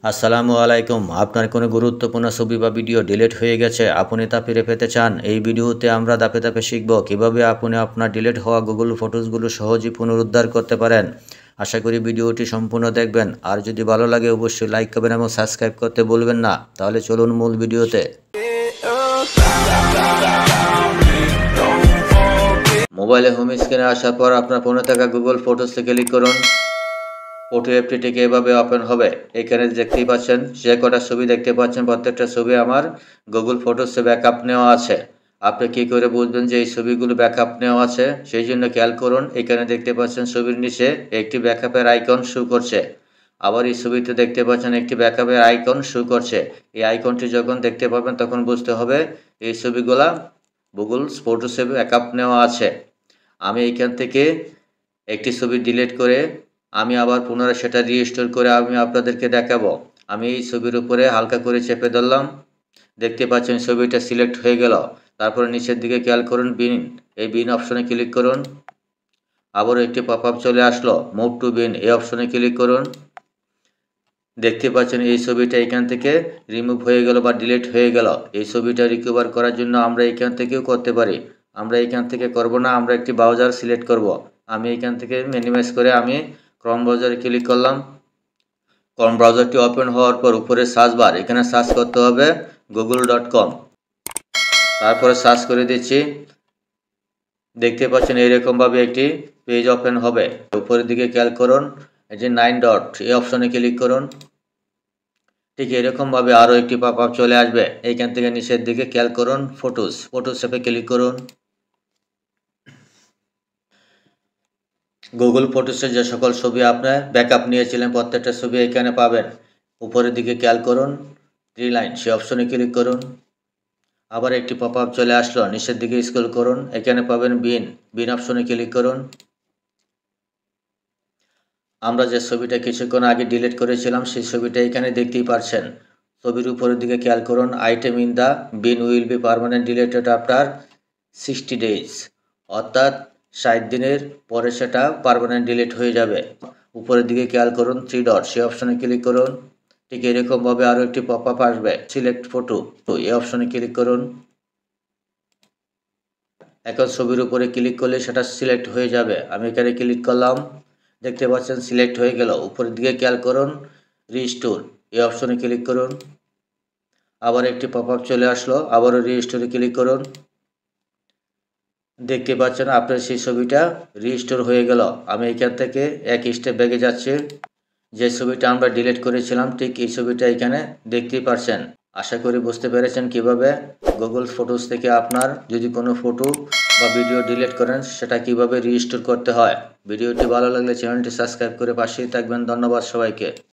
আসসালামু আলাইকুম। আপনার কোনো গুরুত্বপূর্ণ ছবি বা ভিডিও ডিলিট হয়ে গেছে, আপনি তা ফিরে পেতে চান। এই ভিডিওতে আমরা ধাপে ধাপে শিখব কিভাবে আপনি আপনার ডিলিট হওয়া গুগল ফটোসগুলো সহজেই পুনরুদ্ধার করতে পারেন। আশা করি ভিডিওটি সম্পূর্ণ দেখবেন। আর যদি ভালো লাগে অবশ্যই লাইক করবেন এবং সাবস্ক্রাইব করতে ভুলবেন না। তাহলে চলুন মূল ভিডিওতে। মোবাইলে হোম স্ক্রিনে আসার পর আপনার ফোনে থাকা গুগল ফটোসে ক্লিক করুন। ফটো অ্যাপটি ঠিক এভাবে ওপেন হবে। এখানে দেখতেই পাচ্ছেন যে কটা ছবি দেখতে পাচ্ছেন, প্রত্যেকটা ছবি আমার গুগল ফটোসে ব্যাকআপ নেওয়া আছে। আপনি কি করে বুঝবেন যে এই ছবিগুলো ব্যাকআপ নেওয়া আছে? সেই জন্য খেয়াল করুন, এখানে দেখতে পাচ্ছেন ছবির নিচে একটি ব্যাকআপের আইকন শো করছে। আবার এই ছবিতে দেখতে পাচ্ছেন একটি ব্যাকআপের আইকন শো করছে। এই আইকনটি যখন দেখতে পাবেন তখন বুঝতে হবে এই ছবিগুলা গুগল ফটোসে ব্যাকআপ নেওয়া আছে। আমি এইখান থেকে একটি ছবি ডিলিট করে আমি আবার পুনরায় সেটা রিস্টোর করে আমি আপনাদেরকে দেখাবো। আমি এই ছবির উপরে হালকা করে চেপে ধরলাম, দেখতে পাচ্ছেন ছবিটা সিলেক্ট হয়ে গেল। তারপরে নিচের দিকে খেয়াল করুন বিন, এই বিন অপশনে ক্লিক করুন। আবারও একটি পপআপ চলে আসলো, মুভ টু বিন, এই অপশনে ক্লিক করুন। দেখতে পাচ্ছেন এই ছবিটা এখান থেকে রিমুভ হয়ে গেল বা ডিলিট হয়ে গেল। এই ছবিটা রিকভার করার জন্য আমরা এখান থেকেও করতে পারি। আমরা এখান থেকে করব না, আমরা একটি ব্রাউজার সিলেক্ট করব। আমি এখান থেকে মিনিমাইজ করে আমি ক্রোম ব্রাউজারে ক্লিক করলাম। ক্রোম ব্রাউজারটি ওপেন হওয়ার পর উপরে সার্চ বার, এখানে সার্চ করতে হবে google.com। তারপরে সার্চ করে দিচ্ছি। দেখতে পাচ্ছেন এইরকমভাবে একটি পেজ ওপেন হবে। উপরের দিকে খেয়াল করুন, এই যে 9 ডট, এই অপশনে ক্লিক করুন। ঠিক এরকমভাবে আরও একটি পপআপ চলে আসবে। এইখান থেকে নিচের দিকে খেয়াল করুন ফটোস অ্যাপে ক্লিক করুন। গুগল ফটোসে যে সকল ছবি আপনার ব্যাকআপ নিয়েছিলেন প্রত্যেকটা ছবি এখানে পাবেন। উপরের দিকে খেয়াল করুন 3 লাইন, সেই অপশনে ক্লিক করুন। আবার একটি পপআপ চলে আসলো, নিচের দিকে স্ক্রল করুন, এখানে পাবেন বিন অপশনে ক্লিক করুন। আমরা যে ছবিটা কিছুক্ষণ আগে ডিলিট করেছিলাম সেই ছবিটা এখানে দেখতেই পাচ্ছেন। ছবির উপরের দিকে খেয়াল করুন, item in the been will be permanent deleted after 60 days, অর্থাৎ 60 দিনের পরে সেটা পার্মানেন্ট ডিলিট হয়ে যাবে। উপরের দিকে খেয়াল করুন 3 ডট, সেই অপশনে ক্লিক করুন। ঠিক এরকমভাবে আরও একটি পপআপ আসবে, সিলেক্ট ফটো, তো এই অপশনে ক্লিক করুন। এখন ছবির উপরে ক্লিক করলে সেটা সিলেক্ট হয়ে যাবে। আমি এখানে ক্লিক করলাম, দেখতে পাচ্ছেন সিলেক্ট হয়ে গেল। উপরের দিকে খেয়াল করুন রিস্টোর, এই অপশনে ক্লিক করুন। আবার একটি পপআপ চলে আসলো, আবারও রিস্টোরে ক্লিক করুন। দেখতে পাচ্ছেন আপনার সেই ছবিটা রিস্টোর হয়ে গেল। আমি এখান থেকে এক স্টেপ ব্যাগে যাচ্ছি। যে ছবিটা আমরা ডিলিট করেছিলাম ঠিক এই ছবিটা এখানে দেখতেই পাচ্ছেন। আশা করি বুঝতে পেরেছেন কিভাবে গুগল ফটোস থেকে আপনার যদি কোনো ফটো বা ভিডিও ডিলিট করেন সেটা কিভাবে রিস্টোর করতে হয়। ভিডিওটি ভালো লাগলে চ্যানেলটি সাবস্ক্রাইব করে পাশেই থাকবেন। ধন্যবাদ সবাইকে।